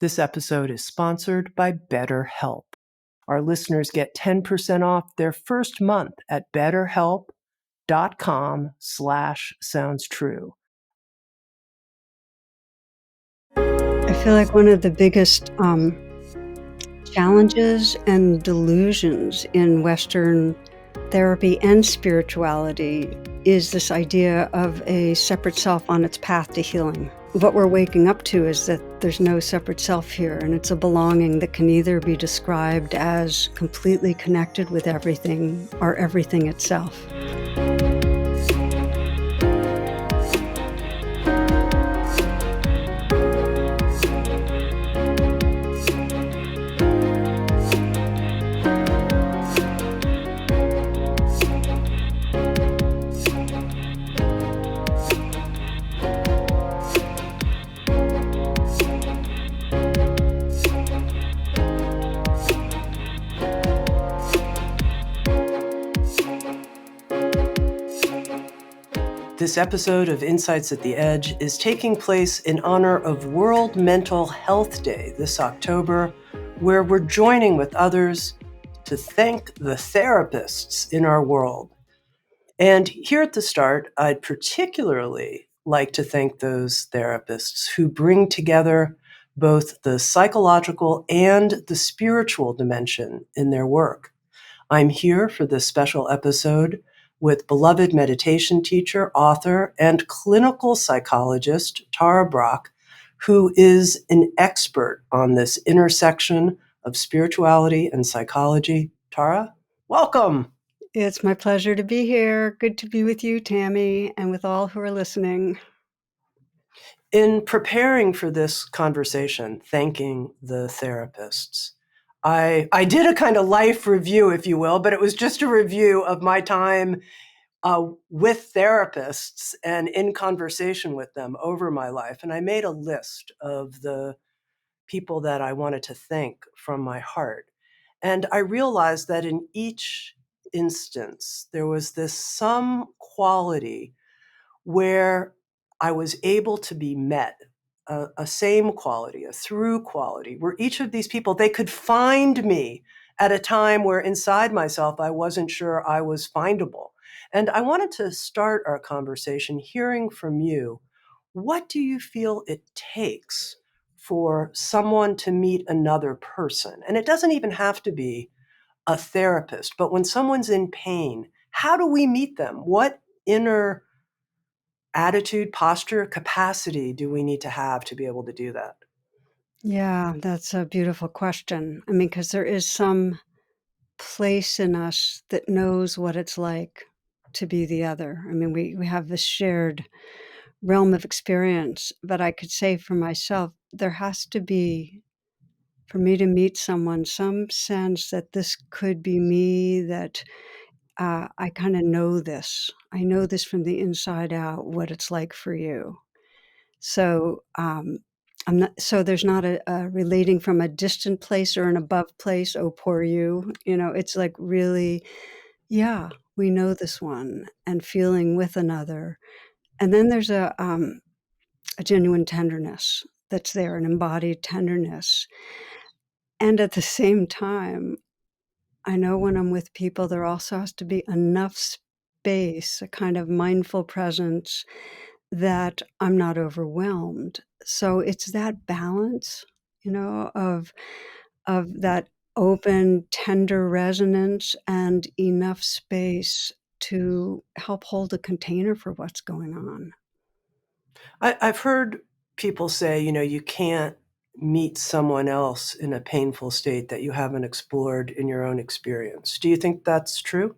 This episode is sponsored by BetterHelp. Our listeners get 10% off their first month at betterhelp.com/soundstrue. I feel like one of the biggest challenges and delusions in Western therapy and spirituality is this idea of a separate self on its path to healing. What we're waking up to is that there's no separate self here, and it's a belonging that can either be described as completely connected with everything or everything itself. This episode of Insights at the Edge is taking place in honor of World Mental Health Day this October, where we're joining with others to thank the therapists in our world. And here at the start, I'd particularly like to thank those therapists who bring together both the psychological and the spiritual dimension in their work. I'm here for this special episode with beloved meditation teacher, author, and clinical psychologist, Tara Brach, who is an expert on this intersection of spirituality and psychology. Tara, welcome. It's my pleasure to be here. Good to be with you, Tami, and with all who are listening. In preparing for this conversation, thanking the therapists, I did a kind of life review, if you will, but it was just a review of my time with therapists and in conversation with them over my life. And I made a list of the people that I wanted to thank from my heart. And I realized that in each instance, there was this some quality where I was able to be met, a same quality, a through quality, where each of these people, they could find me at a time where inside myself, I wasn't sure I was findable. And I wanted to start our conversation hearing from you. What do you feel it takes for someone to meet another person? And it doesn't even have to be a therapist, but when someone's in pain, how do we meet them? What inner attitude, posture, capacity do we need to have to be able to do that? Yeah, that's a beautiful question. I mean, because there is some place in us that knows what it's like to be the other. I mean, we have this shared realm of experience, but I could say for myself, there has to be, for me to meet someone, some sense that this could be me, that I kind of know this. I know this from the inside out, what it's like for you. So I'm not. So there's not a relating from a distant place or an above place. Oh, poor you. You know, it's like really, yeah, we know this one, and feeling with another. And then there's a genuine tenderness that's there, an embodied tenderness. And at the same time, I know when I'm with people, there also has to be enough space, a kind of mindful presence that I'm not overwhelmed. So it's that balance, of that open, tender resonance and enough space to help hold a container for what's going on. I've heard people say, you can't meet someone else in a painful state that you haven't explored in your own experience. Do you think that's true?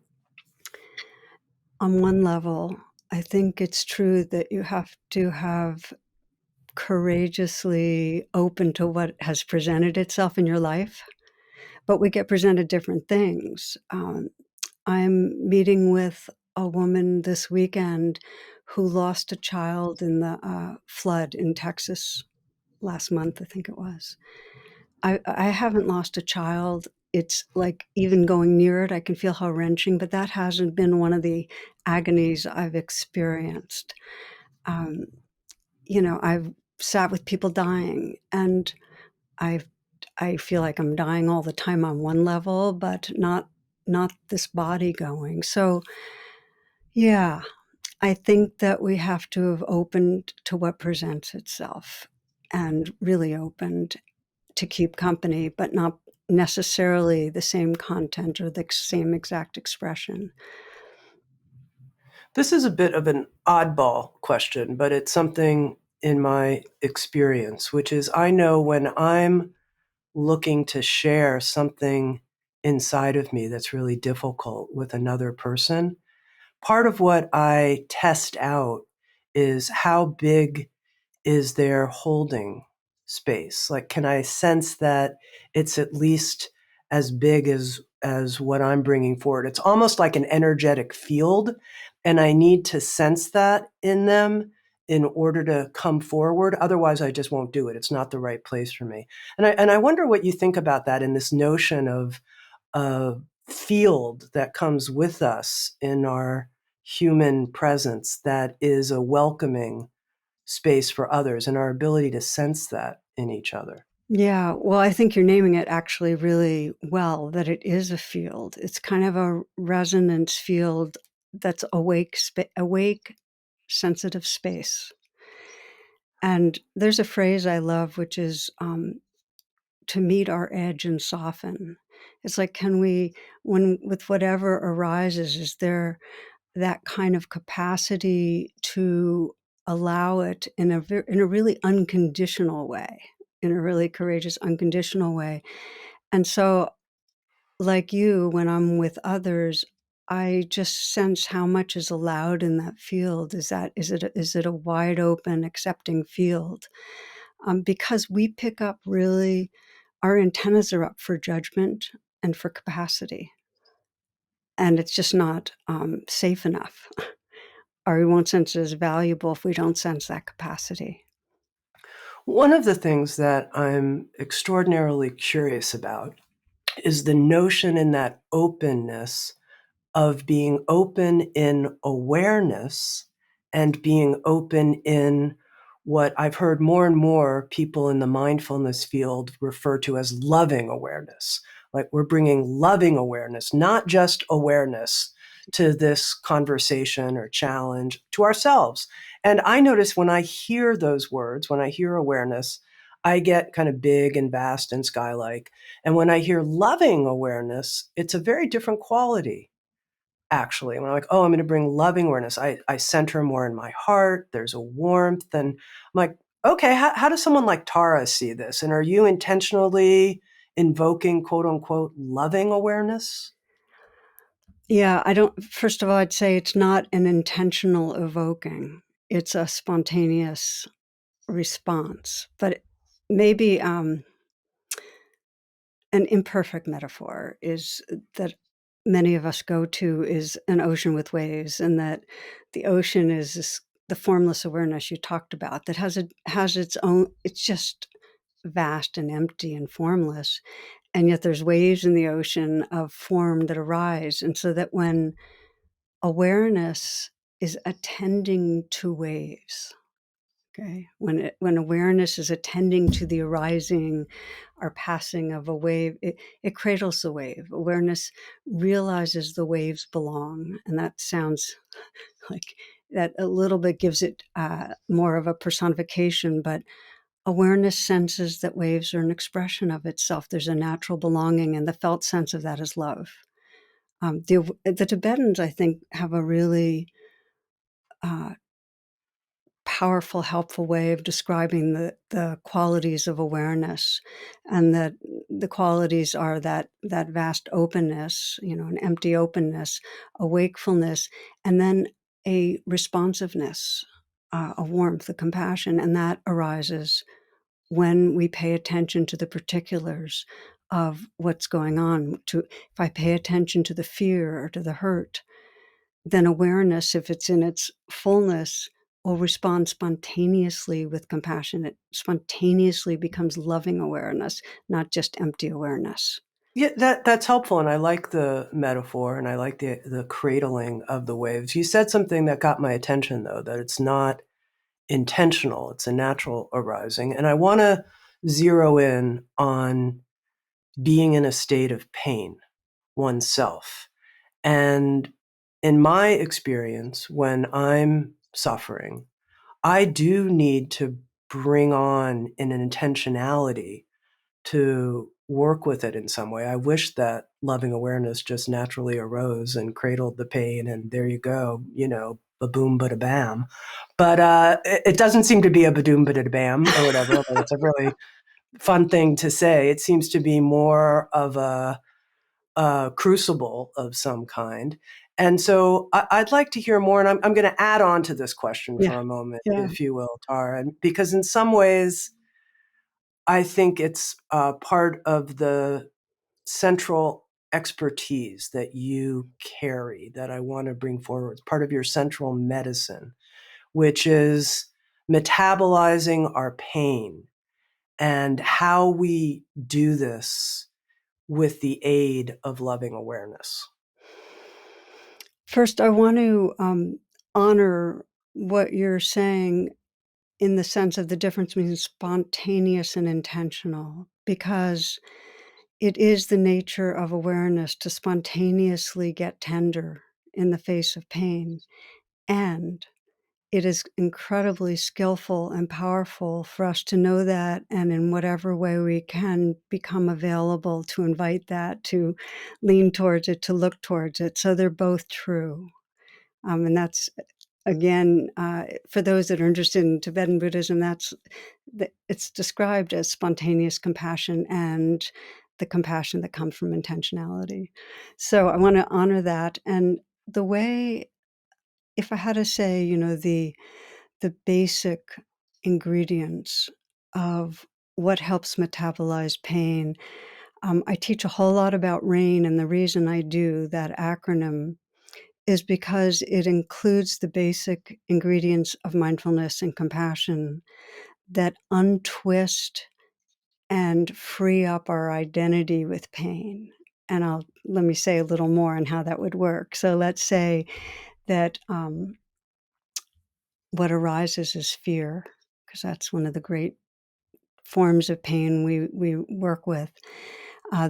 On one level, I think it's true that you have to have courageously open to what has presented itself in your life, but we get presented different things. I'm meeting with a woman this weekend who lost a child in the flood in Texas last month, I think it was. I haven't lost a child. It's like even going near it, I can feel how wrenching, but that hasn't been one of the agonies I've experienced. Um, I've sat with people dying, and I I feel like I'm dying all the time on one level, but not this body going. So, yeah, I think that we have to have opened to what presents itself and really opened to keep company, but not necessarily the same content or the same exact expression. This is a bit of an oddball question, but it's something in my experience, which is I know when I'm looking to share something inside of me that's really difficult with another person, part of what I test out is how big is there holding space? Like, can I sense that it's at least as big as what I'm bringing forward? It's almost like an energetic field, and I need to sense that in them in order to come forward. Otherwise, I just won't do it. It's not the right place for me. And I wonder what you think about that in this notion of a field that comes with us in our human presence that is a welcoming space for others and our ability to sense that in each other. Yeah, well, I think you're naming it actually really well, that it is a field. It's kind of a resonance field that's awake, sensitive space. And there's a phrase I love, which is to meet our edge and soften. It's like, can we, when with whatever arises, is there that kind of capacity to allow it in in a really unconditional way, in a really courageous, unconditional way? And so, like you, when I'm with others, I just sense how much is allowed in that field. Is it a wide open, accepting field? Because we pick up really, our antennas are up for judgment and for capacity, and it's just not safe enough. Or we won't sense it as valuable if we don't sense that capacity. One of the things that I'm extraordinarily curious about is the notion in that openness of being open in awareness and being open in what I've heard more and more people in the mindfulness field refer to as loving awareness. Like we're bringing loving awareness, not just awareness, to this conversation or challenge to ourselves. And I notice when I hear those words, when I hear awareness, I get kind of big and vast and sky-like. And when I hear loving awareness, it's a very different quality actually. When I'm like, oh, I'm going to bring loving awareness, I center more in my heart. There's a warmth. And I'm like, okay, how does someone like Tara see this? And are you intentionally invoking quote unquote loving awareness? Yeah, I don't, first of all, I'd say it's not an intentional evoking, it's a spontaneous response. But maybe an imperfect metaphor is that many of us go to is an ocean with waves, and that the ocean is the formless awareness you talked about that has its own, it's just vast and empty and formless, and yet there's waves in the ocean of form that arise. And so that when awareness is attending to waves, okay, when awareness is attending to the arising or passing of a wave, it cradles the wave. Awareness realizes the waves belong, and that sounds like that a little bit gives it more of a personification, but awareness senses that waves are an expression of itself. There's a natural belonging, and the felt sense of that is love. The Tibetans, I think, have a really uh, powerful, helpful way of describing the qualities of awareness, and that the qualities are that vast openness, an empty openness, a wakefulness, and then a responsiveness, a warmth, a compassion, and that arises when we pay attention to the particulars of what's going on. If I pay attention to the fear or to the hurt, then awareness, if it's in its fullness, will respond spontaneously with compassion. It spontaneously becomes loving awareness, not just empty awareness. Yeah, that's helpful. And I like the metaphor and I like the cradling of the waves. You said something that got my attention though, that it's not intentional, it's a natural arising. And I want to zero in on being in a state of pain oneself. And in my experience, when I'm suffering, I do need to bring on an intentionality to work with it in some way. I wish that loving awareness just naturally arose and cradled the pain, and there you go, ba boom, ba bam. But it doesn't seem to be a ba doom, ba bam or whatever, although it's a really fun thing to say. It seems to be more of a crucible of some kind. And so I'd like to hear more, and I'm going to add on to this question Yeah. for a moment, Yeah. if you will, Tara, because in some ways, I think it's part of the central expertise that you carry that I want to bring forward. It's part of your central medicine, which is metabolizing our pain and how we do this with the aid of loving awareness. First, I want to honor what you're saying in the sense of the difference between spontaneous and intentional, because it is the nature of awareness to spontaneously get tender in the face of pain. And it is incredibly skillful and powerful for us to know that, and in whatever way we can become available to invite that, to lean towards it, to look towards it. So they're both true. And that's, again, for those that are interested in Tibetan Buddhism, it's described as spontaneous compassion and the compassion that comes from intentionality. So I want to honor that. And the way, if I had to say, the basic ingredients of what helps metabolize pain, I teach a whole lot about RAIN, and the reason I do that acronym is because it includes the basic ingredients of mindfulness and compassion that untwist and free up our identity with pain. And let me say a little more on how that would work. So let's say that what arises is fear, because that's one of the great forms of pain we work with.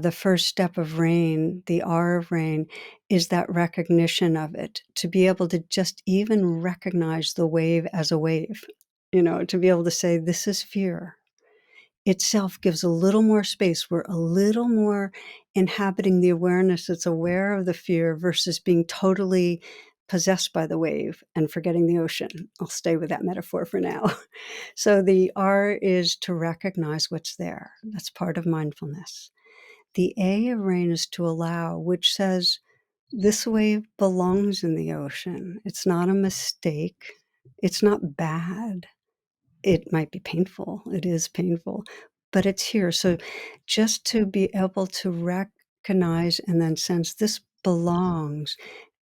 The first step of RAIN, the R of RAIN, is that recognition of it, to be able to just even recognize the wave as a wave, to be able to say, this is fear. Itself gives a little more space. We're a little more inhabiting the awareness that's aware of the fear versus being totally possessed by the wave and forgetting the ocean. I'll stay with that metaphor for now. So the R is to recognize what's there. That's part of mindfulness. The A of RAIN is to allow, which says this wave belongs in the ocean. It's not a mistake. It's not bad. It might be painful. It is painful, but it's here. So just to be able to recognize and then sense this belongs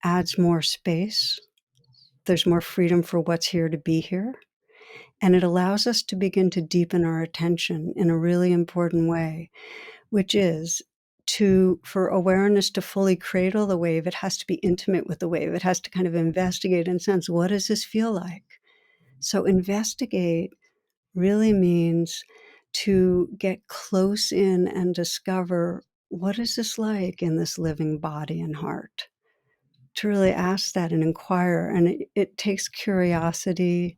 adds more space. There's more freedom for what's here to be here. And it allows us to begin to deepen our attention in a really important way, which is for awareness to fully cradle the wave, it has to be intimate with the wave. It has to kind of investigate and sense, what does this feel like? So investigate really means to get close in and discover, what is this like in this living body and heart? To really ask that and inquire. And it takes curiosity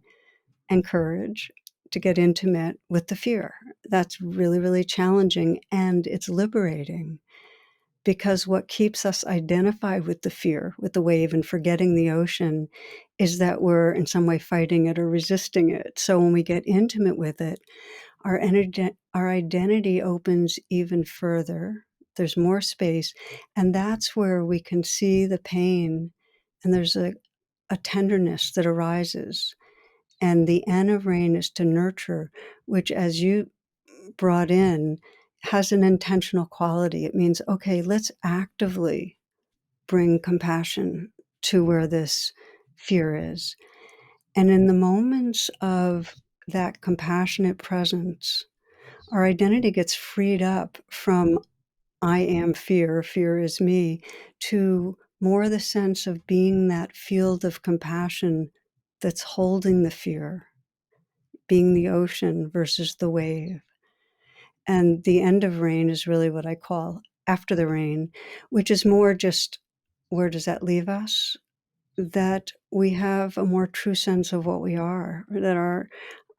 and courage to get intimate with the fear. That's really, really challenging, and it's liberating, because what keeps us identified with the fear, with the wave, and forgetting the ocean is that we're in some way fighting it or resisting it. So when we get intimate with it, our identity opens even further. There's more space, and that's where we can see the pain, and there's a tenderness that arises. And the N of RAIN is to nurture, which, as you brought in, has an intentional quality. It means, okay, let's actively bring compassion to where this fear is. And in the moments of that compassionate presence, our identity gets freed up from I am fear, fear is me, to more the sense of being that field of compassion that's holding the fear, being the ocean versus the wave. And the end of rain is really what I call after the rain, which is more just where does that leave us? That we have a more true sense of what we are, that our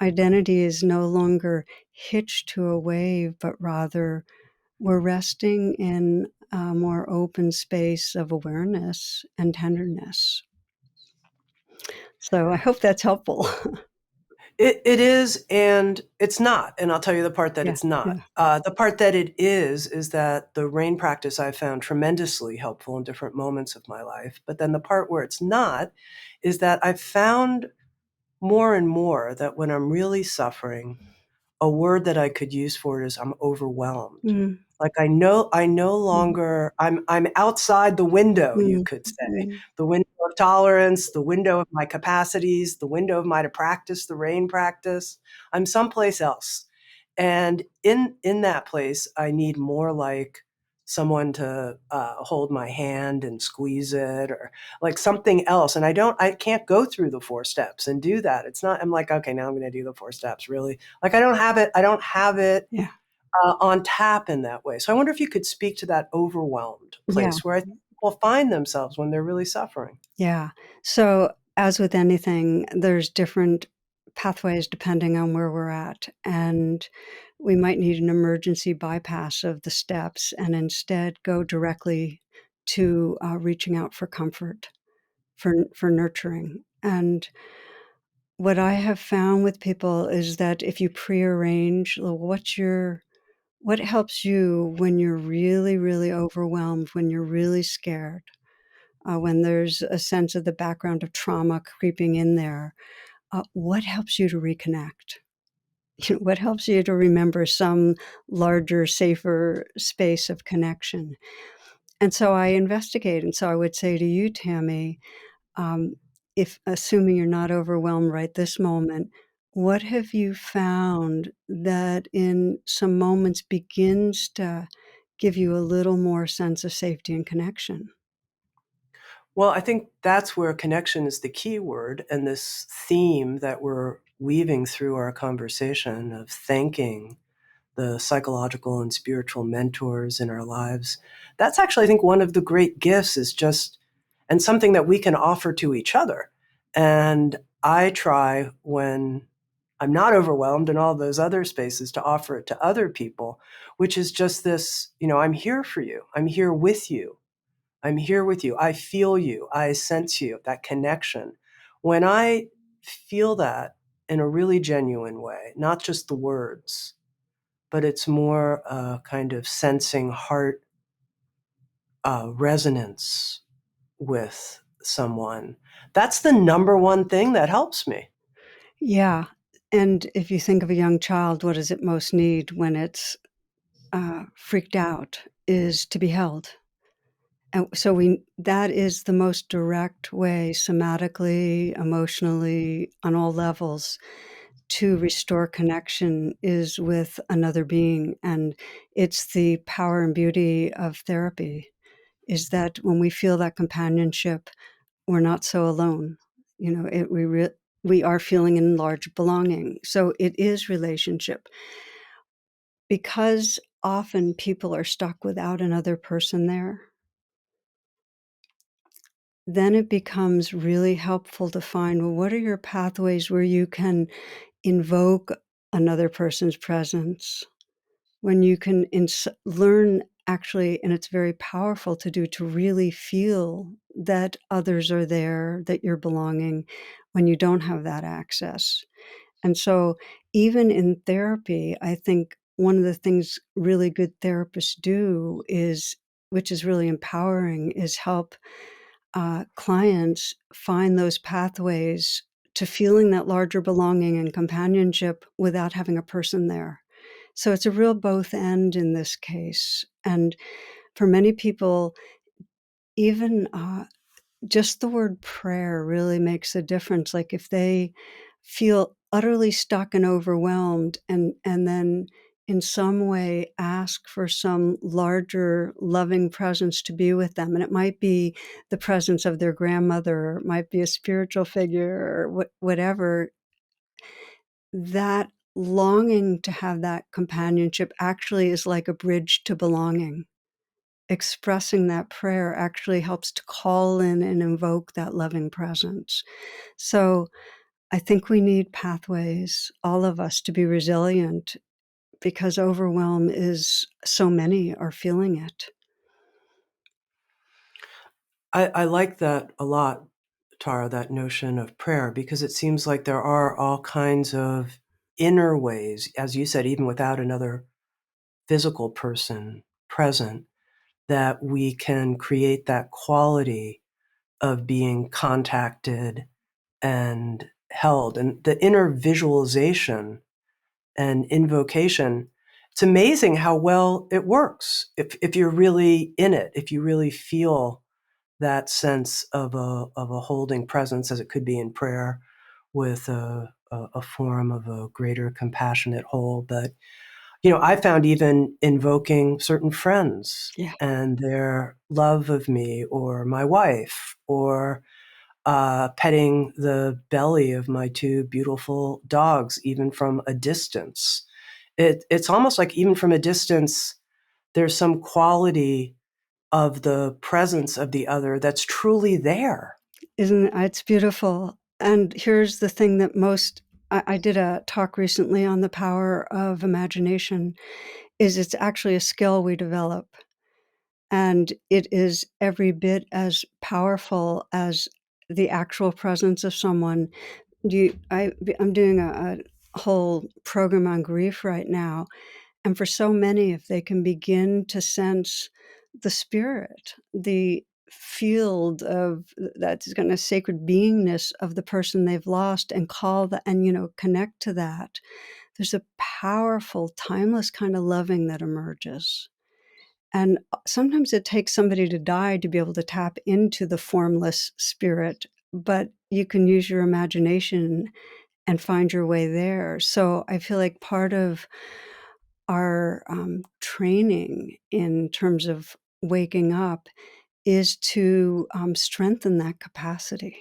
identity is no longer hitched to a wave, but rather we're resting in a more open space of awareness and tenderness. So I hope that's helpful. It is, and it's not. And I'll tell you the part that Yeah, it's not. yeah. The part that it is that the rain practice I found tremendously helpful in different moments of my life. But then the part where it's not is that I've found more and more that when I'm really suffering, a word that I could use for it is I'm overwhelmed. Mm, Like I no mm, longer I'm outside the window, you mm, could say. mm. The window of tolerance, the window of my capacities, the window of my to practice the rain practice. I'm someplace else. And in that place, I need more like someone to hold my hand and squeeze it, or like something else. And I can't go through the 4 steps and do that. It's not, I'm like, okay, now I'm going to do the 4 steps, really. Like I don't have it Yeah, on tap in that way. So I wonder if you could speak to that overwhelmed yeah, place where I think people find themselves when they're really suffering. yeah. So, as with anything, there's different pathways depending on where we're at. And we might need an emergency bypass of the steps and instead go directly to reaching out for comfort, for nurturing. And what I have found with people is that if you prearrange, what helps you when you're really, really overwhelmed, when you're really scared, when there's a sense of the background of trauma creeping in there, what helps you to reconnect? What helps you to remember some larger, safer space of connection? And so I investigate. And so I would say to you, Tami, um, if assuming you're not overwhelmed right this moment, what have you found that in some moments begins to give you a little more sense of safety and connection? Well, I think that's where connection is the key word, and this theme that we're weaving through our conversation of thanking the psychological and spiritual mentors in our lives. That's actually, I think, one of the great gifts is just, and something that we can offer to each other. And I try when I'm not overwhelmed in all those other spaces to offer it to other people, which is just this, I'm here for you. I'm here with you. I'm here with you. I feel you. I sense you, that connection. When I feel that in a really genuine way, not just the words, but it's more kind of sensing heart resonance with someone. That's the number one thing that helps me. Yeah. And if you think of a young child, what does it most need when it's freaked out is to be held. And so that is the most direct way, somatically, emotionally, on all levels, to restore connection is with another being. And it's the power and beauty of therapy is that when we feel that companionship, we're not so alone. We are feeling enlarged belonging. So it is relationship because often people are stuck without another person there. Then it becomes really helpful to find, well, what are your pathways where you can invoke another person's presence, when you can learn actually, and it's very powerful to do, to really feel that others are there, that you're belonging when you don't have that access. And so, even in therapy, I think one of the things really good therapists do is, which is really empowering, is help clients find those pathways to feeling that larger belonging and companionship without having a person there. So it's a real both end in this case. And for many people, even just the word prayer really makes a difference. Like if they feel utterly stuck and overwhelmed and then in some way ask for some larger loving presence to be with them. And it might be the presence of their grandmother, or it might be a spiritual figure or whatever. That longing to have that companionship actually is like a bridge to belonging. Expressing that prayer actually helps to call in and invoke that loving presence. So I think we need pathways, all of us, to be resilient because overwhelm is so many are feeling it. I like that a lot, Tara, that notion of prayer, because it seems like there are all kinds of inner ways, as you said, even without another physical person present, that we can create that quality of being contacted and held. And the inner visualization and invocation, it's amazing how well it works if you're really in it, if you really feel that sense of a holding presence, as it could be in prayer, with a form of a greater compassionate whole. But I found even invoking certain friends Yeah. and their love of me, or my wife, or petting the belly of my two beautiful dogs, even from a distance. It's almost like even from a distance, there's some quality of the presence of the other that's truly there. Isn't it? It's beautiful. And here's the thing that I did a talk recently on the power of imagination, is it's actually a skill we develop. And it is every bit as powerful as the actual presence of someone. I'm doing a whole program on grief right now. And for so many, if they can begin to sense the spirit, the field of that's kind of sacred beingness of the person they've lost, and call that, and connect to that, there's a powerful, timeless kind of loving that emerges. And sometimes it takes somebody to die to be able to tap into the formless spirit, but you can use your imagination and find your way there. So I feel like part of our training in terms of waking up is to strengthen that capacity.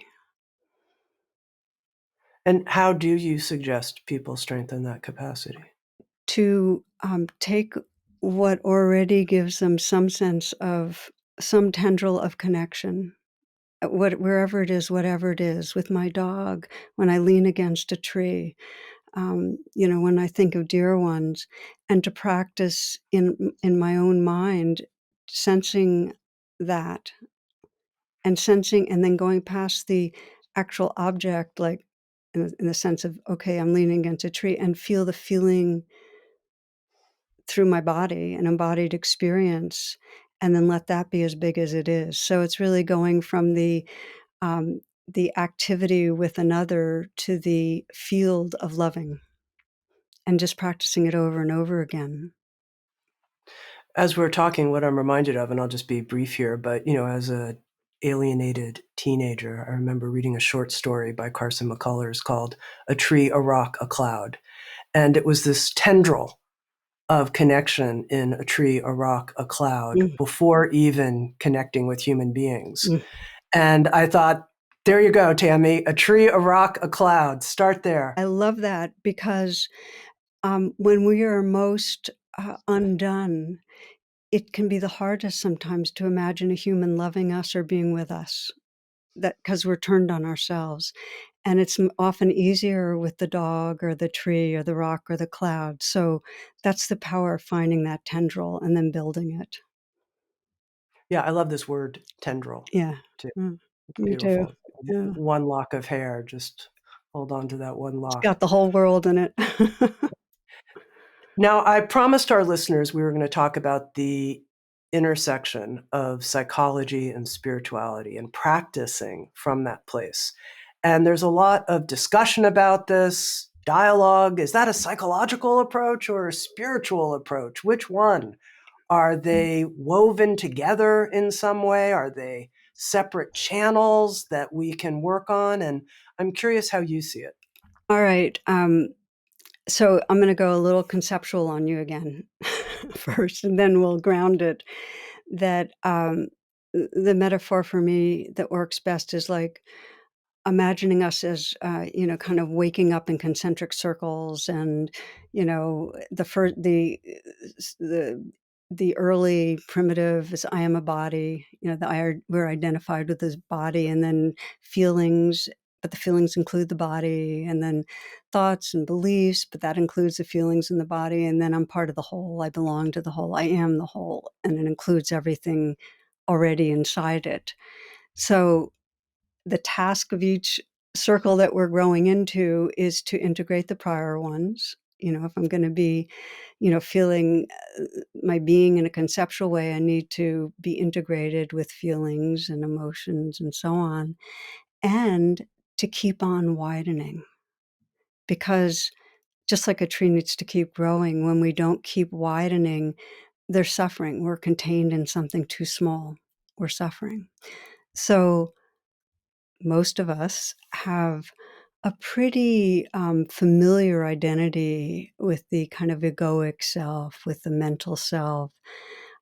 And how do you suggest people strengthen that capacity? To take what already gives them some sense of some tendril of connection, wherever it is, whatever it is, with my dog, when I lean against a tree, when I think of dear ones, and to practice in my own mind, sensing that, and then going past the actual object, like in the sense of, okay, I'm leaning against a tree, and feel the feeling through my body, an embodied experience, and then let that be as big as it is. So it's really going from the activity with another to the field of loving, and just practicing it over and over again. As we're talking, what I'm reminded of, and I'll just be brief here, but as a alienated teenager, I remember reading a short story by Carson McCullers called "A Tree, a Rock, a Cloud," and it was this tendril of connection in a tree, a rock, a cloud Mm, before even connecting with human beings. mm. And I thought, there you go, Tami, a tree, a rock, a cloud. Start there. I love that because when we are most undone, it can be the hardest sometimes to imagine a human loving us or being with us, that because we're turned on ourselves. And it's often easier with the dog or the tree or the rock or the cloud. So that's the power of finding that tendril and then building it. Yeah, I love this word tendril Yeah. too. Mm. It's Me too. beautiful. Yeah. One lock of hair, just hold on to that one It's lock. got the whole world in it. Now, I promised our listeners we were going to talk about the intersection of psychology and spirituality and practicing from that place. And there's a lot of discussion about this, dialogue. Is that a psychological approach or a spiritual approach? Which one? Are they woven together in some way? Are they separate channels that we can work on? And I'm curious how you see it. All right. So I'm going to go a little conceptual on you again first, and then we'll ground it. That the metaphor for me that works best is like imagining us as, kind of waking up in concentric circles, and, the early primitive is I am a body, we're identified with this body, and then feelings, but the feelings include the body, and then thoughts and beliefs, but that includes the feelings in the body, and then I'm part of the whole, I belong to the whole, I am the whole, and it includes everything already inside it. So the task of each circle that we're growing into is to integrate the prior ones. If I'm going to be, feeling my being in a conceptual way, I need to be integrated with feelings and emotions and so on, and to keep on widening. Because just like a tree needs to keep growing, when we don't keep widening, they're suffering. We're contained in something too small. We're suffering. So most of us have a pretty familiar identity with the kind of egoic self, with the mental self.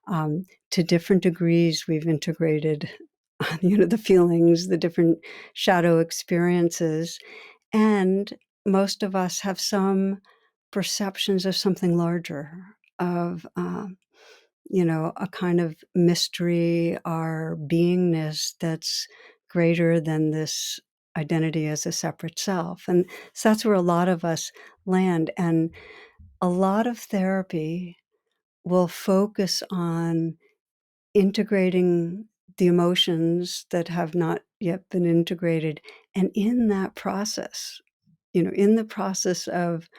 To different degrees, we've integrated, the feelings, the different shadow experiences, and most of us have some perceptions of something larger, of a kind of mystery, our beingness that's greater than this identity as a separate self. And so that's where a lot of us land. And a lot of therapy will focus on integrating the emotions that have not yet been integrated. And in that process, in the process of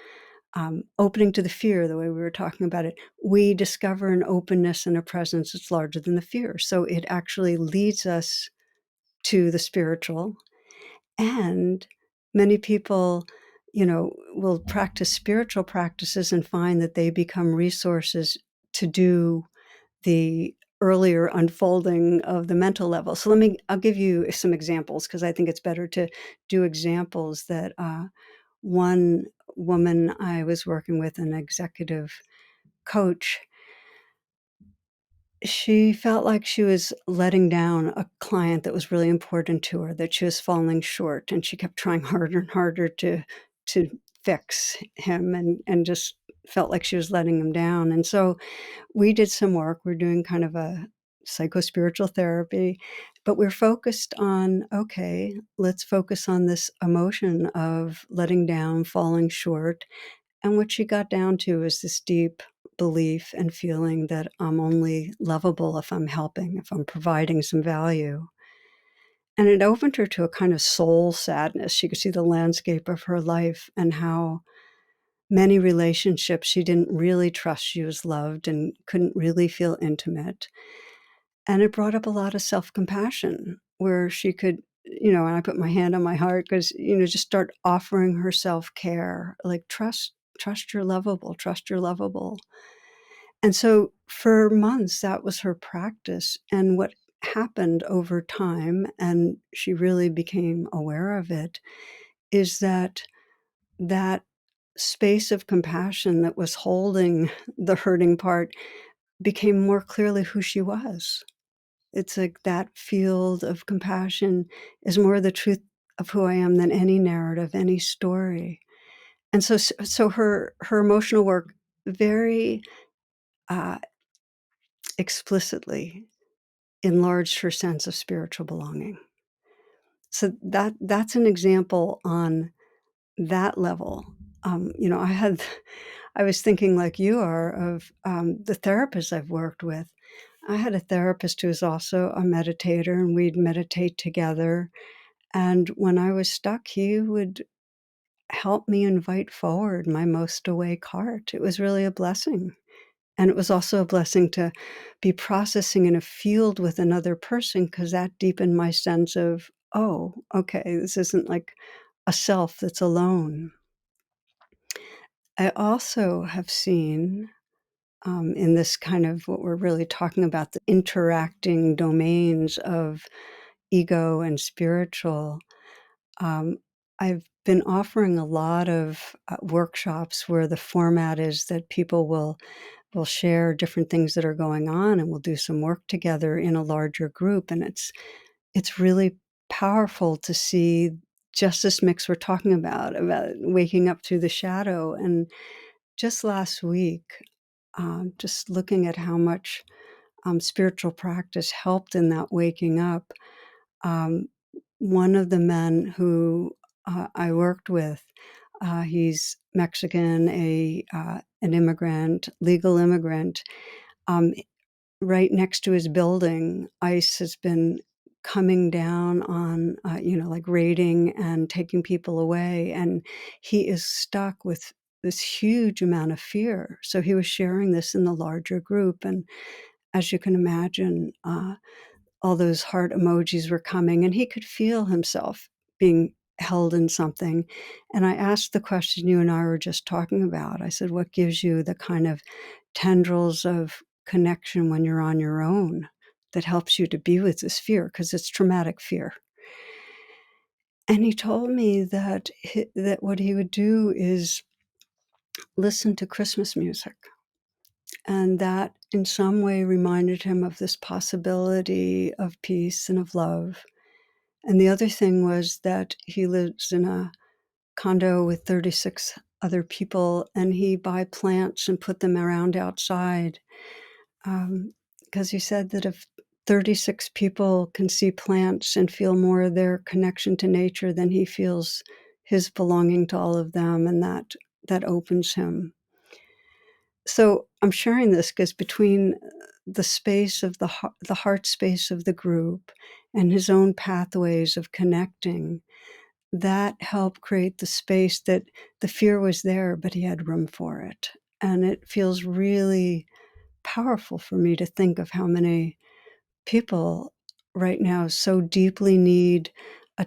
opening to the fear, the way we were talking about it, we discover an openness and a presence that's larger than the fear. So it actually leads us to the spiritual. And many people, will practice spiritual practices and find that they become resources to do the earlier unfolding of the mental level. So I'll give you some examples, because I think it's better to do examples. That one woman I was working with, an executive coach, she felt like she was letting down a client that was really important to her, that she was falling short, and she kept trying harder and harder to fix him, and just felt like she was letting him down. And so we did some work. We're doing kind of a psychospiritual therapy, but we're focused on, okay, let's focus on this emotion of letting down, falling short. And what she got down to is this deep belief and feeling that I'm only lovable if I'm helping, if I'm providing some value. And it opened her to a kind of soul sadness. She could see the landscape of her life and how many relationships she didn't really trust she was loved and couldn't really feel intimate. And it brought up a lot of self-compassion, where she could, and I put my hand on my heart, because, just start offering her self-care, like trust you're lovable, trust you're lovable. And so for months, that was her practice. And what happened over time, and she really became aware of it, is that space of compassion that was holding the hurting part became more clearly who she was. It's like that field of compassion is more the truth of who I am than any narrative, any story. And so her emotional work very uh, explicitly enlarged her sense of spiritual belonging. So that's an example on that level. I was thinking, like you are, of the therapists I've worked with. I had a therapist who was also a meditator, and we'd meditate together. And when I was stuck, he would help me invite forward my most awake heart. It was really a blessing. And it was also a blessing to be processing in a field with another person, because that deepened my sense of, oh, okay, this isn't like a self that's alone. I also have seen, in this kind of what we're really talking about, the interacting domains of ego and spiritual, um, I've been offering a lot of workshops where the format is that people will share different things that are going on, and we'll do some work together in a larger group. And it's really powerful to see just this mix we're talking about waking up through the shadow. And just last week, just looking at how much spiritual practice helped in that waking up, um, one of the men who I worked with, he's Mexican, an immigrant, legal immigrant. Um, right next to his building, ICE has been coming down on, like raiding and taking people away. And he is stuck with this huge amount of fear. So he was sharing this in the larger group. And as you can imagine, all those heart emojis were coming, and he could feel himself being held in something. And I asked the question you and I were just talking about. I said, what gives you the kind of tendrils of connection when you're on your own that helps you to be with this fear? Because it's traumatic fear. And he told me that that what he would do is listen to Christmas music. And that in some way reminded him of this possibility of peace and of love. And the other thing was that he lives in a condo with 36 other people, and he buy plants and put them around outside. Because he said that if 36 people can see plants and feel more of their connection to nature, then he feels his belonging to all of them, and that opens him. So I'm sharing this because between the space of the heart space of the group and his own pathways of connecting, that helped create the space that the fear was there, but he had room for it. And it feels really powerful for me to think of how many people right now so deeply need a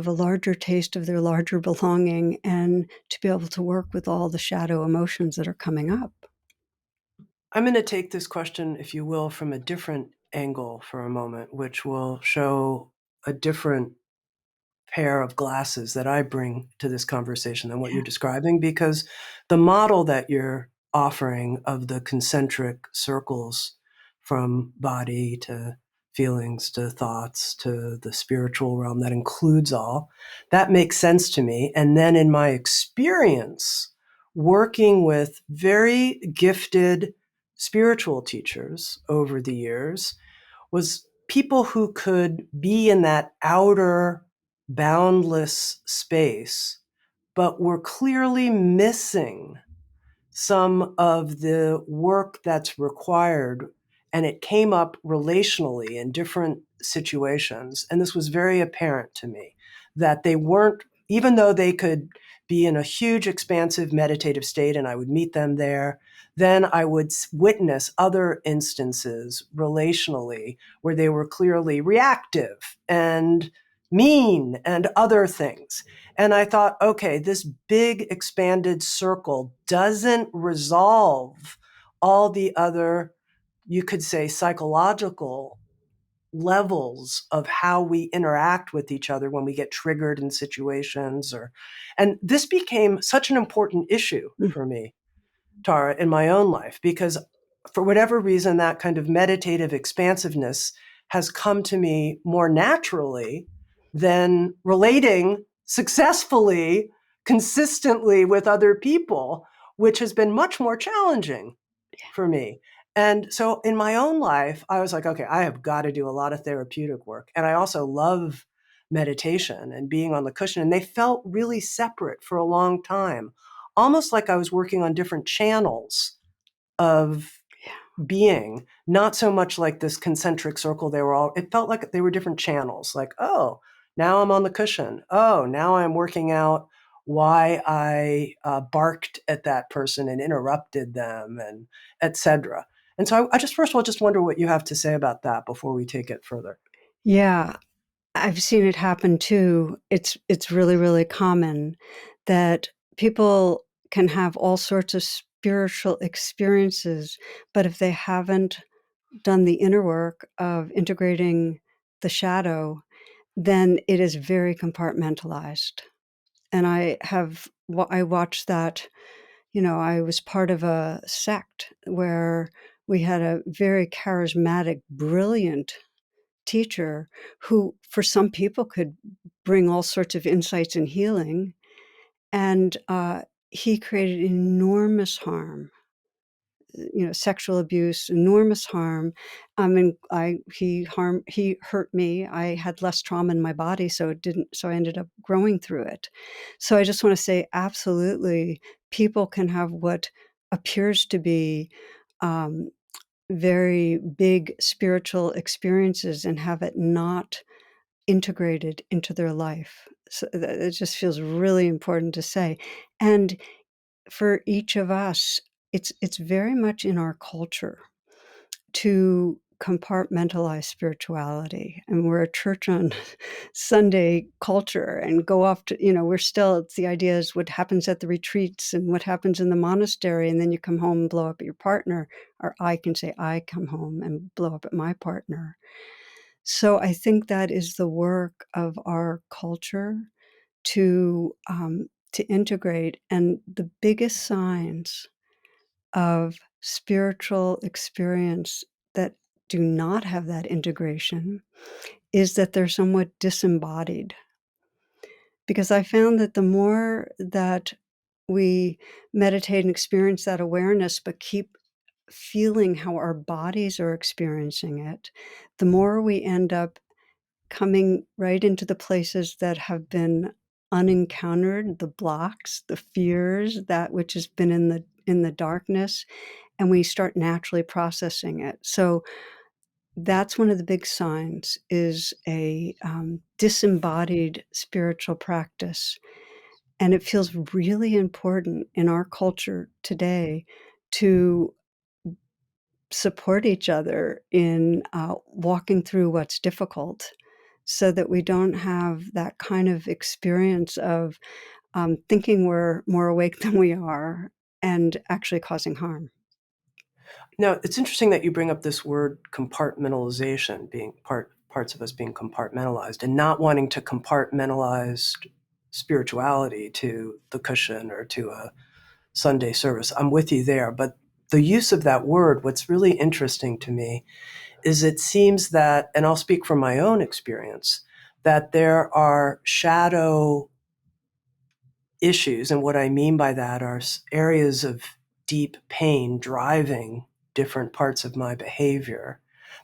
larger taste of their larger belonging, and to be able to work with all the shadow emotions that are coming up. I'm going to take this question, if you will, from a different angle for a moment, which will show a different pair of glasses that I bring to this conversation than what Yeah. you're describing, because the model that you're offering of the concentric circles from body to feelings to thoughts to the spiritual realm that includes all, that makes sense to me. And then in my experience, working with very gifted spiritual teachers over the years, was people who could be in that outer boundless space, but were clearly missing some of the work that's required. And it came up relationally in different situations. And this was very apparent to me that they weren't, even though they could be in a huge, expansive meditative state, and I would meet them there, then I would witness other instances relationally where they were clearly reactive and mean and other things. And I thought, okay, this big expanded circle doesn't resolve all the other, you could say, psychological levels of how we interact with each other when we get triggered in situations. And this became such an important issue Mm. for me, Tara, in my own life, because for whatever reason, that kind of meditative expansiveness has come to me more naturally than relating successfully, consistently with other people, which has been much more challenging for me. And so in my own life, I was like, okay, I have got to do a lot of therapeutic work. And I also love meditation and being on the cushion. And they felt really separate for a long time, almost like I was working on different channels of being, not so much like this concentric circle. It felt like they were different channels. Like, oh, now I'm on the cushion. Oh, now I'm working out why I barked at that person and interrupted them, and etc. And so I just first of all just wonder what you have to say about that before we take it further. Yeah, I've seen it happen too. It's really, really common that people can have all sorts of spiritual experiences, but if they haven't done the inner work of integrating the shadow, then it is very compartmentalized. And I watched that. I was part of a sect where we had a very charismatic, brilliant teacher who, for some people, could bring all sorts of insights and healing. And he created enormous harm, sexual abuse, enormous harm. I mean, he hurt me. I had less trauma in my body, so it didn't. So I ended up growing through it. So I just want to say, absolutely, people can have what appears to be very big spiritual experiences and have it not integrated into their life. So it just feels really important to say. And for each of us, it's very much in our culture to compartmentalize spirituality. And we're a church on Sunday culture and go off to, we're still, it's the idea is what happens at the retreats and what happens in the monastery. And then you come home and blow up at your partner. Or I can say, I come home and blow up at my partner. So I think that is the work of our culture to integrate. And the biggest signs of spiritual experience that do not have that integration is that they're somewhat disembodied. Because I found that the more that we meditate and experience that awareness, but keep feeling how our bodies are experiencing it, the more we end up coming right into the places that have been unencountered, the blocks, the fears, that which has been in the darkness, and we start naturally processing it. So that's one of the big signs, is a disembodied spiritual practice. And it feels really important in our culture today to support each other in walking through what's difficult, so that we don't have that kind of experience of thinking we're more awake than we are and actually causing harm. Now, it's interesting that you bring up this word compartmentalization, being parts of us being compartmentalized and not wanting to compartmentalize spirituality to the cushion or to a Sunday service. I'm with you there. But the use of that word, what's really interesting to me is it seems that, and I'll speak from my own experience, that there are shadow issues. And what I mean by that are areas of deep pain driving different parts of my behavior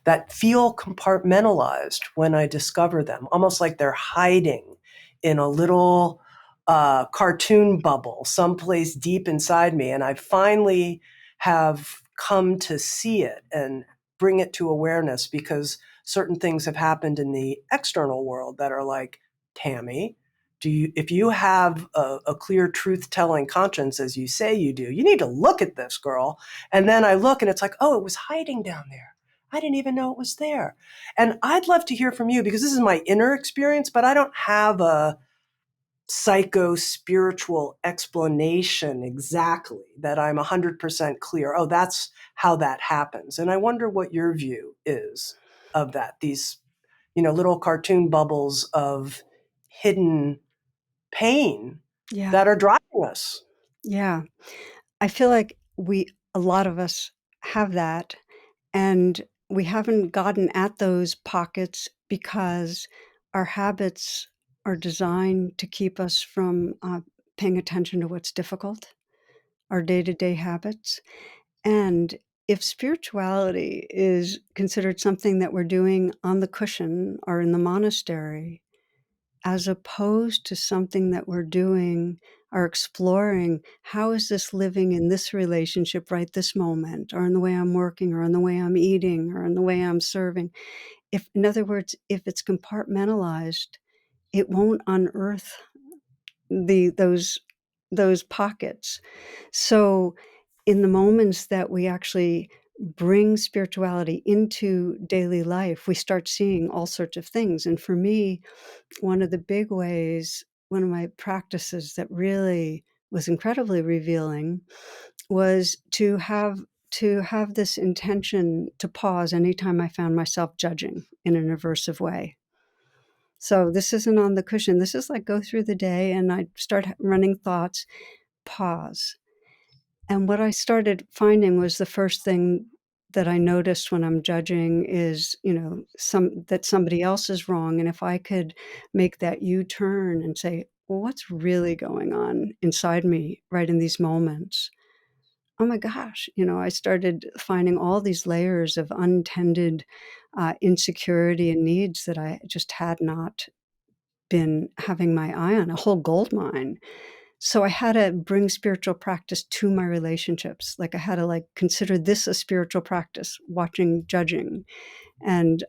that feel compartmentalized when I discover them, almost like they're hiding in a little cartoon bubble someplace deep inside me. And I finally have come to see it and bring it to awareness, because certain things have happened in the external world that are like, Tami, if you have a clear truth-telling conscience, as you say you do, you need to look at this, girl. And then I look and it's like, oh, it was hiding down there. I didn't even know it was there. And I'd love to hear from you, because this is my inner experience, but I don't have a psycho-spiritual explanation exactly that I'm 100% clear. Oh, that's how that happens. And I wonder what your view is of that, these, little cartoon bubbles of hidden pain Yeah. that are driving us. Yeah. I feel like a lot of us have that, and we haven't gotten at those pockets because our habits are designed to keep us from paying attention to what's difficult, our day-to-day habits. And if spirituality is considered something that we're doing on the cushion or in the monastery, as opposed to something that we're doing or exploring, how is this living in this relationship right this moment, or in the way I'm working, or in the way I'm eating, or in the way I'm serving. In other words, if it's compartmentalized, it won't unearth those pockets. So in the moments that we actually bring spirituality into daily life, we start seeing all sorts of things. And for me, one of the big ways, one of my practices that really was incredibly revealing, was to have this intention to pause anytime I found myself judging in an aversive way. So this isn't on the cushion. This is like, go through the day and I start running thoughts, pause. And what I started finding was, the first thing that I noticed when I'm judging is, that somebody else is wrong, and if I could make that U-turn and say, "Well, what's really going on inside me right in these moments?" Oh my gosh, I started finding all these layers of untended, insecurity and needs that I just had not been having my eye on, a whole gold mine. So I had to bring spiritual practice to my relationships. Like, I had to, like, consider this a spiritual practice, watching judging. And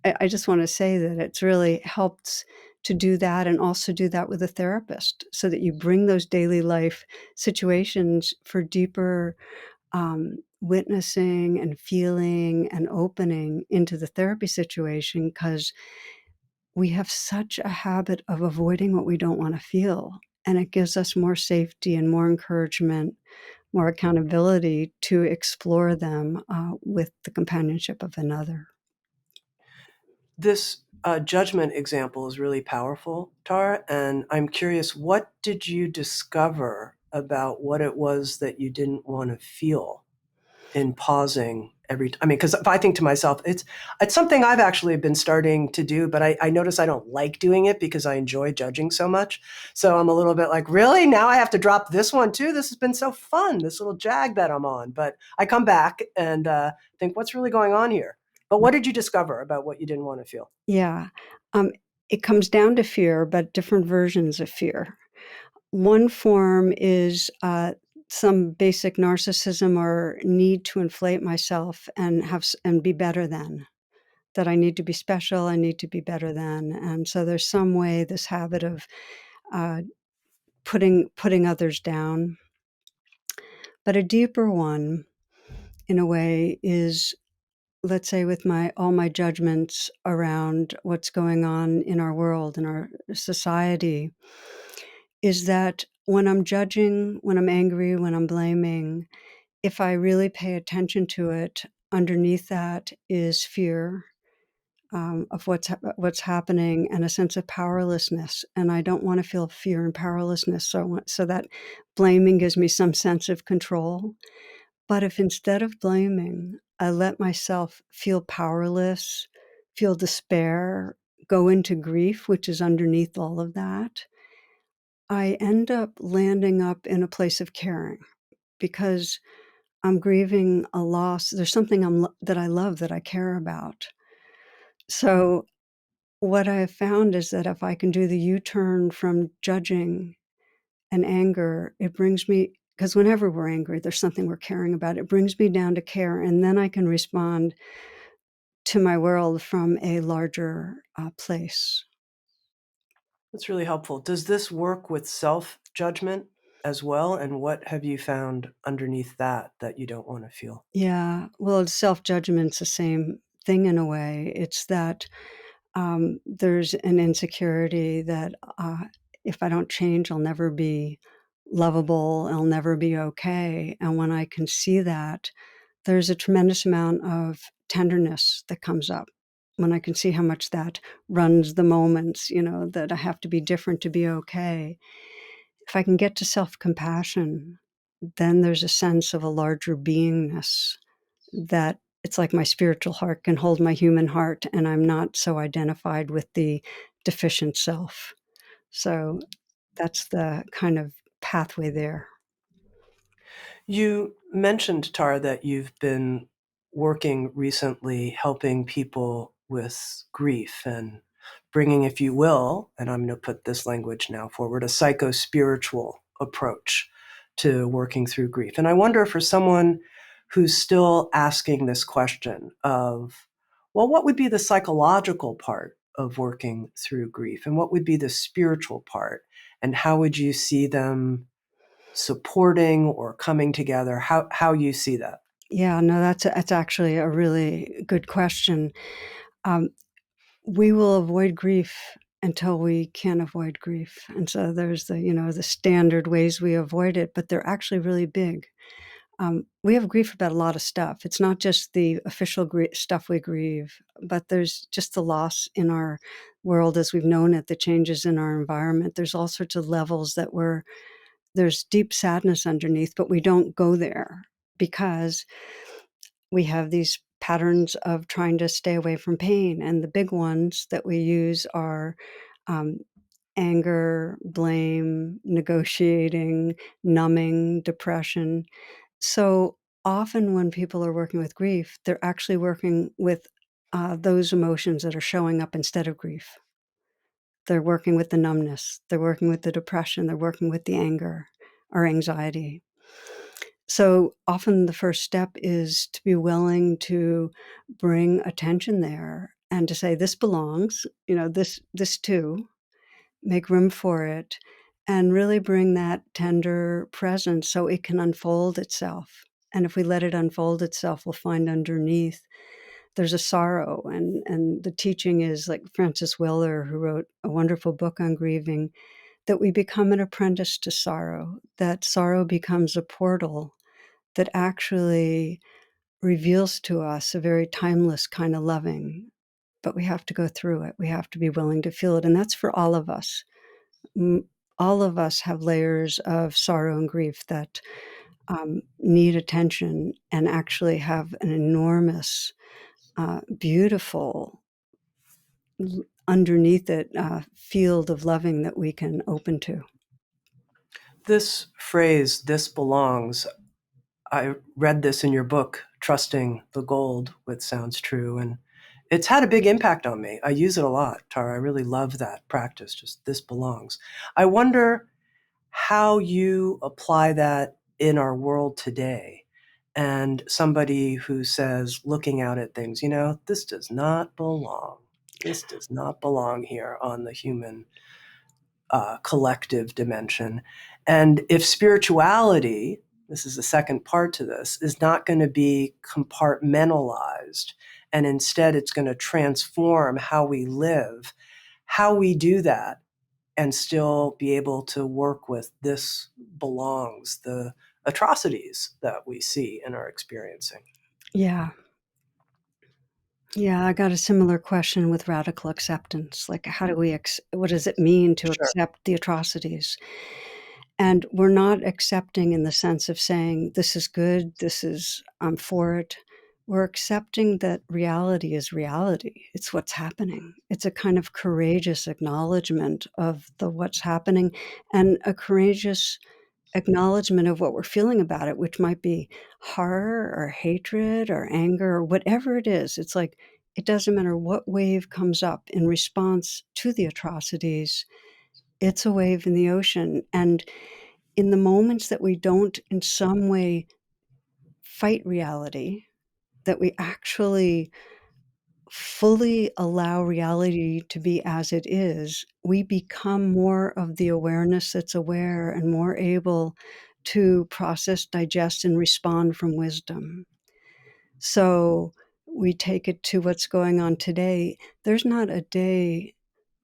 I just wanna say that it's really helped to do that, and also do that with a therapist, so that you bring those daily life situations for deeper, witnessing and feeling and opening into the therapy situation, because we have such a habit of avoiding what we don't wanna feel, and it gives us more safety and more encouragement, more accountability to explore them, with the companionship of another. This judgment example is really powerful, Tara, and I'm curious, what did you discover about what it was that you didn't want to feel in pausing I mean, because if I think to myself, it's something I've actually been starting to do, but I notice I don't like doing it because I enjoy judging so much. So I'm a little bit like, really? Now I have to drop this one too? This has been so fun, this little jag that I'm on. But I come back and think, what's really going on here? But what did you discover about what you didn't want to feel? Yeah. Um, it comes down to fear, but different versions of fear. One form is, some basic narcissism or need to inflate myself and and be better than. That I need to be special, I need to be better than. And so there's some way, this habit of, uh, putting others down. But a deeper one, in a way, is, let's say, with my all my judgments around what's going on in our world, in our society, is that when I'm judging, when I'm angry, when I'm blaming, if I really pay attention to it, underneath that is fear, of what's happening, and a sense of powerlessness. And I don't want to feel fear and powerlessness. So that blaming gives me some sense of control. But if instead of blaming, I let myself feel powerless, feel despair, go into grief, which is underneath all of that, I end up landing up in a place of caring, because I'm grieving a loss. There's something that I love, that I care about. So what I have found is that if I can do the U-turn from judging and anger, it brings me, because whenever we're angry, there's something we're caring about. It brings me down to care, and then I can respond to my world from a larger, place. That's really helpful. Does this work with self-judgment as well? And what have you found underneath that you don't wanna feel? Yeah, well, self-judgment's the same thing in a way. It's that, there's an insecurity that, if I don't change, I'll never be lovable, I'll never be okay, and when I can see that, there's a tremendous amount of tenderness that comes up when I can see how much that runs the moments, that I have to be different to be okay. If I can get to self-compassion, then there's a sense of a larger beingness, that it's like my spiritual heart can hold my human heart, and I'm not so identified with the deficient self. So that's the kind of pathway there. You mentioned, Tara, that you've been working recently helping people with grief and bringing, if you will, and I'm going to put this language now forward, a psycho-spiritual approach to working through grief. And I wonder, for someone who's still asking this question of, well, what would be the psychological part of working through grief? And what would be the spiritual part? And how would you see them supporting or coming together? How you see that? Yeah, no, that's actually a really good question. Um, we will avoid grief until we can't avoid grief, and so there's the standard ways we avoid it, but they're actually really big. We have grief about a lot of stuff. It's not just the official stuff we grieve, but there's just the loss in our world as we've known it, the changes in our environment. There's all sorts of levels there's deep sadness underneath, but we don't go there because we have these patterns of trying to stay away from pain. And the big ones that we use are um, anger, blame, negotiating, numbing, depression. So often when people are working with grief, they're actually working with those emotions that are showing up instead of grief. They're working with the numbness, they're working with the depression, they're working with the anger or anxiety. So often the first step is to be willing to bring attention there and to say, this belongs, this too, make room for it, and really bring that tender presence so it can unfold itself. And if we let it unfold itself, we'll find underneath there's a sorrow. And the teaching is like Francis Wheeler, who wrote a wonderful book on grieving, that we become an apprentice to sorrow, that sorrow becomes a portal that actually reveals to us a very timeless kind of loving. But we have to go through it. We have to be willing to feel it. And that's for all of us. All of us have layers of sorrow and grief that need attention and actually have an enormous, beautiful, underneath it field of loving that we can open to. This phrase, this belongs, I read this in your book, Trusting the Gold, which sounds true. And it's had a big impact on me. I use it a lot, Tara. I really love that practice, just this belongs. I wonder how you apply that in our world today. And somebody who says, looking out at things, this does not belong. This does not belong here on the human collective dimension. And if spirituality, this is the second part to this, is not going to be compartmentalized, and instead it's going to transform how we live, how we do that and still be able to work with this belongs, the atrocities that we see and are experiencing. Yeah. Yeah, I got a similar question with radical acceptance. Like, how do we, what does it mean to Sure. accept the atrocities? And we're not accepting in the sense of saying, this is good, I'm for it. We're accepting that reality is reality. It's what's happening. It's a kind of courageous acknowledgement of what's happening, and a courageous acknowledgement of what we're feeling about it, which might be horror or hatred or anger or whatever it is. It's like, it doesn't matter what wave comes up in response to the atrocities, it's a wave in the ocean. And in the moments that we don't in some way fight reality, that we actually fully allow reality to be as it is, we become more of the awareness that's aware and more able to process, digest, and respond from wisdom. So we take it to what's going on today. There's not a day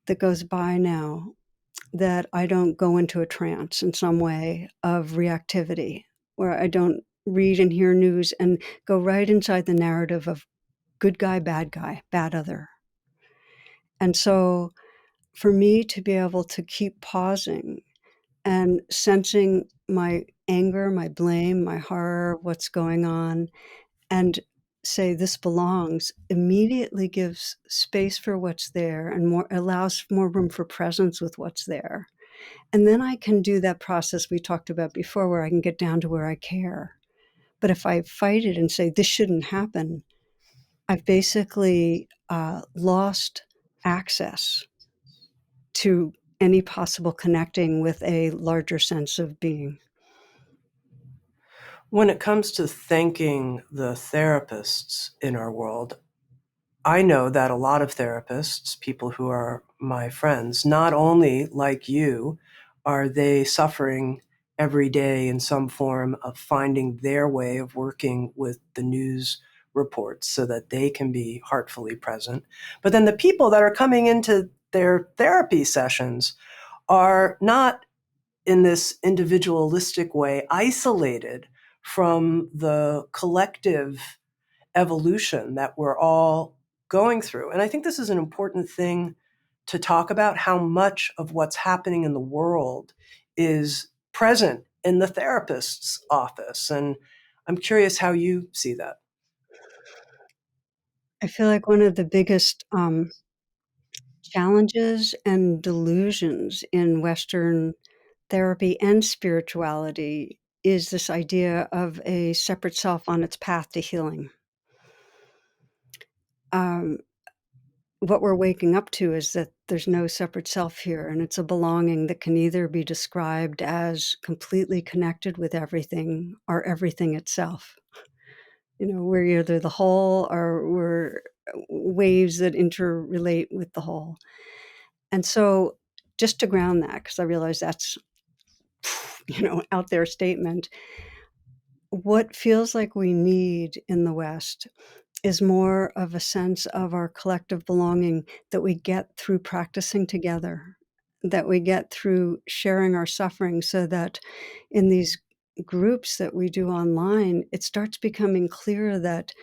that goes by now that I don't go into a trance in some way of reactivity, where I don't read and hear news and go right inside the narrative of good guy, bad other. And so for me to be able to keep pausing and sensing my anger, my blame, my horror, what's going on, and say this belongs, immediately gives space for what's there and more allows more room for presence with what's there. And then I can do that process we talked about before, where I can get down to where I care. But if I fight it and say this shouldn't happen, I've basically lost access to any possible connecting with a larger sense of being. When it comes to thanking the therapists in our world, I know that a lot of therapists, people who are my friends, not only like you, are they suffering every day in some form of finding their way of working with the news reports so that they can be heartfully present. But then the people that are coming into their therapy sessions are not in this individualistic way isolated from the collective evolution that we're all going through. And I think this is an important thing to talk about, how much of what's happening in the world is present in the therapist's office. And I'm curious how you see that. I feel like one of the biggest challenges and delusions in Western therapy and spirituality is this idea of a separate self on its path to healing. Um, what we're waking up to is that there's no separate self here, and it's a belonging that can either be described as completely connected with everything or everything itself. We're either the whole or we're waves that interrelate with the whole. And so, just to ground that, because I realize that's, out there statement, what feels like we need in the West is more of a sense of our collective belonging that we get through practicing together, that we get through sharing our suffering, so that in these groups that we do online, it starts becoming clear that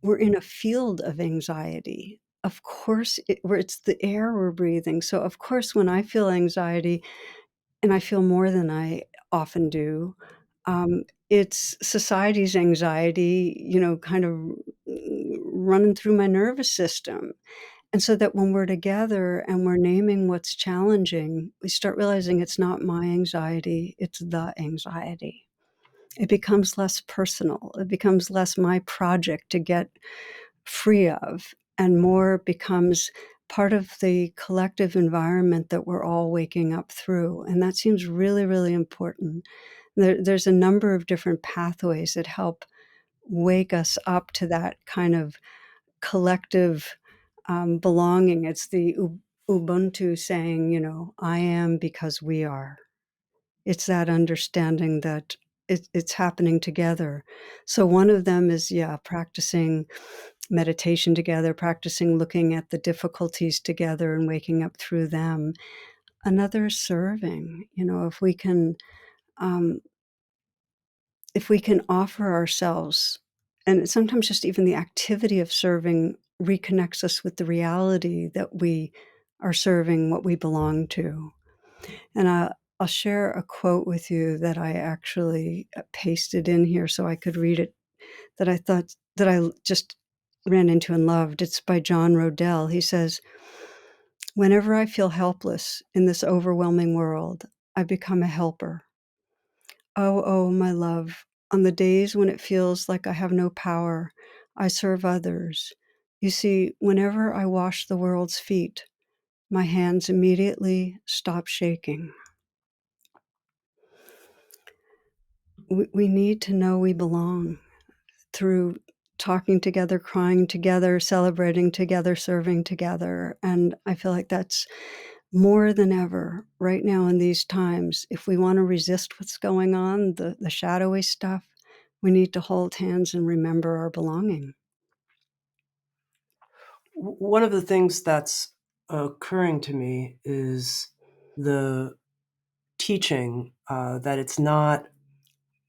we're in a field of anxiety. Of course, where it's the air we're breathing. So, of course, when I feel anxiety, and I feel more than I often do, it's society's anxiety, kind of running through my nervous system. And so that when we're together and we're naming what's challenging, we start realizing it's not my anxiety, it's the anxiety. It becomes less personal. It becomes less my project to get free of, and more becomes part of the collective environment that we're all waking up through. And that seems really, really important. There's a number of different pathways that help wake us up to that kind of collective belonging. It's the Ubuntu saying, I am because we are. It's that understanding that it's happening together. So one of them is, practicing meditation together, practicing looking at the difficulties together and waking up through them. Another is serving. Um, if we can offer ourselves, and sometimes just even the activity of serving reconnects us with the reality that we are serving what we belong to. And I'll share a quote with you that I actually pasted in here so I could read it, that I thought that I just ran into and loved. It's by John Rodell. He says, "Whenever I feel helpless in this overwhelming world, I become a helper. Oh, oh, my love, on the days when it feels like I have no power, I serve others. You see, whenever I wash the world's feet, my hands immediately stop shaking." We need to know we belong through talking together, crying together, celebrating together, serving together. And I feel like that's more than ever right now in these times. If we want to resist what's going on, the shadowy stuff, we need to hold hands and remember our belonging. One of the things that's occurring to me is the teaching that it's not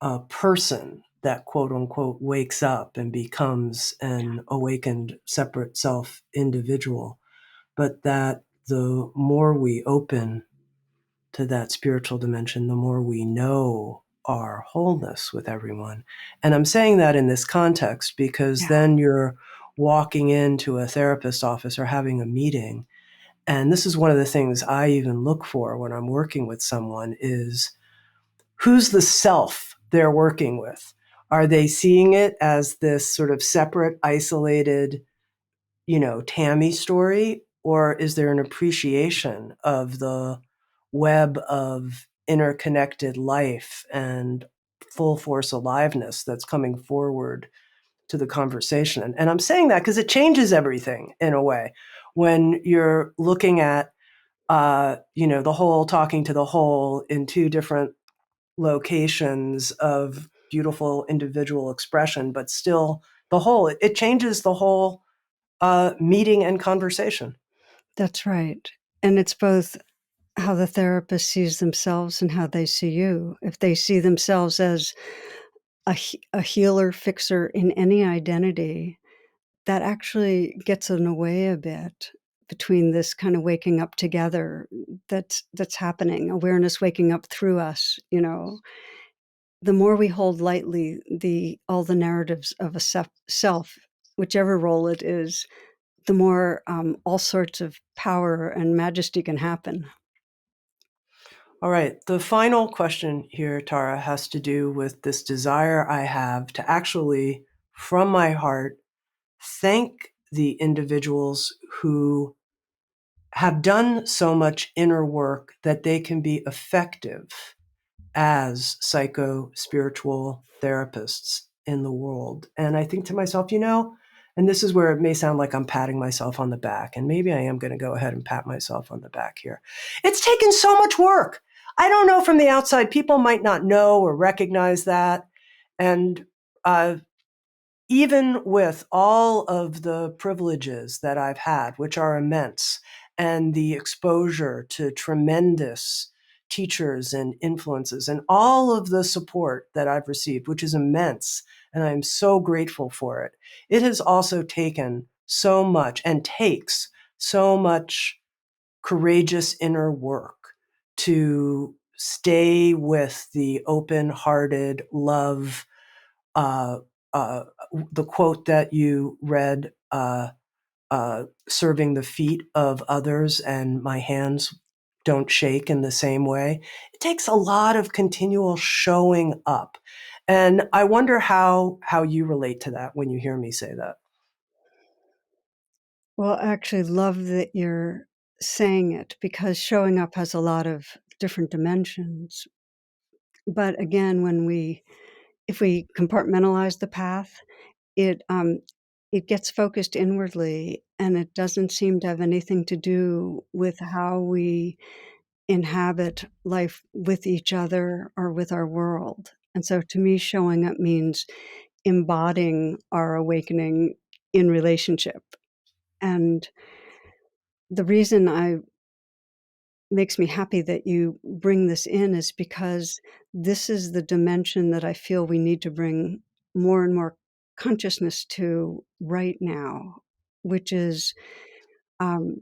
a person that quote unquote wakes up and becomes an awakened separate self individual, but that the more we open to that spiritual dimension, the more we know our wholeness with everyone. And I'm saying that in this context because Yeah. then you're walking into a therapist's office or having a meeting. And this is one of the things I even look for when I'm working with someone is who's the self they're working with? Are they seeing it as this sort of separate, isolated, Tami story? Or is there an appreciation of the web of interconnected life and full force aliveness that's coming forward to the conversation? And I'm saying that because it changes everything in a way. When you're looking at, the whole talking to the whole in two different locations of beautiful individual expression, but still the whole, it changes the whole meeting and conversation. That's right. And it's both how the therapist sees themselves and how they see you. If they see themselves as a healer, fixer in any identity, that actually gets in the way a bit between this kind of waking up together that's happening, awareness waking up through us. The more we hold lightly all the narratives of a self, whichever role it is, the more all sorts of power and majesty can happen. All right. The final question here, Tara, has to do with this desire I have to actually, from my heart, thank the individuals who have done so much inner work that they can be effective as psycho-spiritual therapists in the world. And I think to myself, and this is where it may sound like I'm patting myself on the back, and maybe I am going to go ahead and pat myself on the back here. It's taken so much work. I don't know, from the outside, people might not know or recognize that. And even with all of the privileges that I've had, which are immense, and the exposure to tremendous teachers and influences, and all of the support that I've received, which is immense, and I'm so grateful for it, it has also taken so much and takes so much courageous inner work to stay with the open-hearted love, uh, the quote that you read, serving the feet of others and my hands don't shake in the same way. It takes a lot of continual showing up. And I wonder how you relate to that when you hear me say that. Well, I actually love that you're saying it, because showing up has a lot of different dimensions. But again, if we compartmentalize the path, it it gets focused inwardly, and it doesn't seem to have anything to do with how we inhabit life with each other or with our world. And so to me, showing up means embodying our awakening in relationship. And the reason I makes me happy that you bring this in is because this is the dimension that I feel we need to bring more and more consciousness to right now, which is um,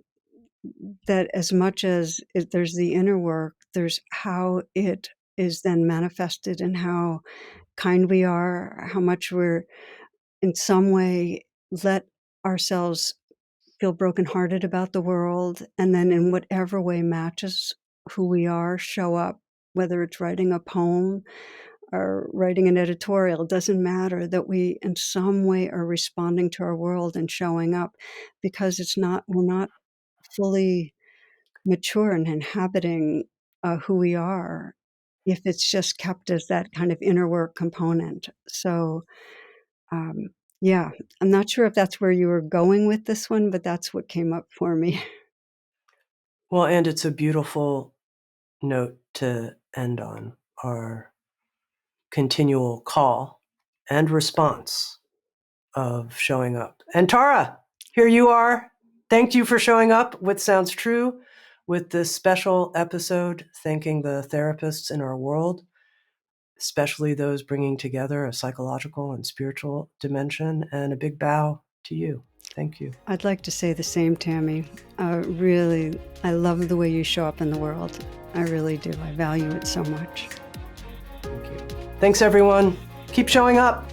that as much as there's the inner work, there's how it is then manifested and how kind we are, how much we're in some way let ourselves feel brokenhearted about the world, and then in whatever way matches who we are, show up, whether it's writing a poem or writing an editorial. It doesn't matter, that we in some way are responding to our world and showing up, because we're not fully mature and inhabiting who we are if it's just kept as that kind of inner work component. So um, yeah, I'm not sure if that's where you were going with this one, but that's what came up for me. Well, and it's a beautiful note to end on, our continual call and response of showing up. And Tara, here you are. Thank you for showing up with Sounds True, with this special episode, thanking the therapists in our world, especially those bringing together a psychological and spiritual dimension. And a big bow to you. Thank you. I'd like to say the same, Tami. Really, I love the way you show up in the world. I really do. I value it so much. Thank you. Thanks, everyone. Keep showing up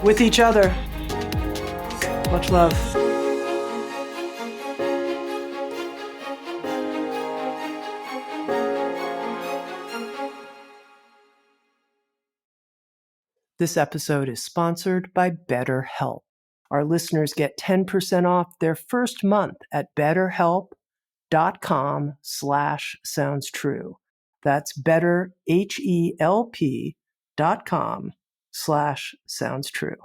with each other. Much love. This episode is sponsored by BetterHelp. Our listeners get 10% off their first month at betterhelp.com/soundstrue. That's betterhelp.com/soundstrue.